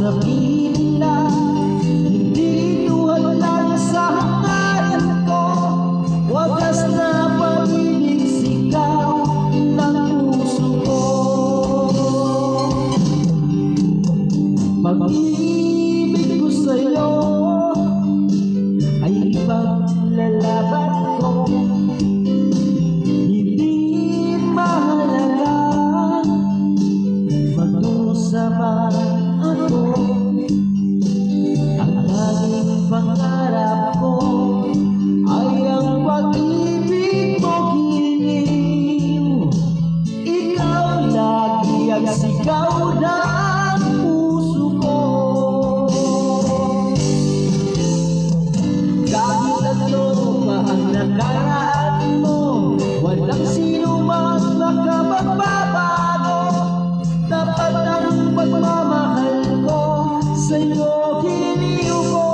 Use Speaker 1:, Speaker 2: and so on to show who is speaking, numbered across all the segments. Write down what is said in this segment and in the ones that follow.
Speaker 1: sabihin nila, hindi tuhad lang sa hangarin ko. Wagas na pag-ibig sigaw ng puso ko. Pag-ibig ko sa'yo ay ipaglalaban ko. Hindi mahalaga magdusama ako. Ang tanging pangarap ko ay ang pag-ibig mo giliw. Ikaw lagi ang sigaw ng puso ko. Kahit ano pa ang nakaraan mo, walang sino mang makapagbabago. Dapat ang pagmamahal ko sa'yo giliw ko.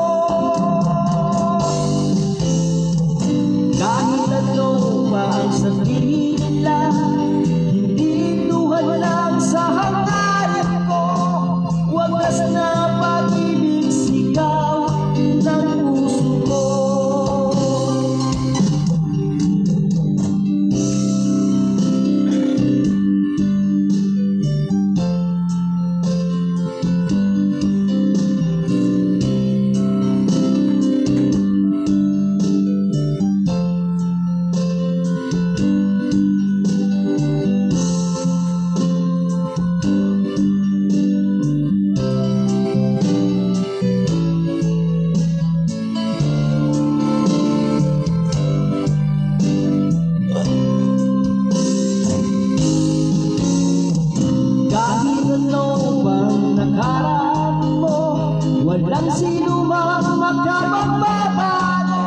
Speaker 1: Kahit ano pa ang sabihin nila, hindi tuhad lang sa hangarin ko. Wagas na pag-ibig sigaw ng puso ko. Ano bang nakaraan mo? Walang sino mang makapagbabago.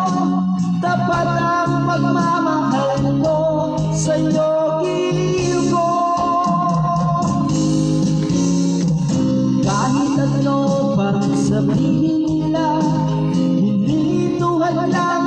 Speaker 1: Tapat ang pagmamahal ko sa'yo giliw ko. Kahit ano pang sabihin nila, hindi tuhad lang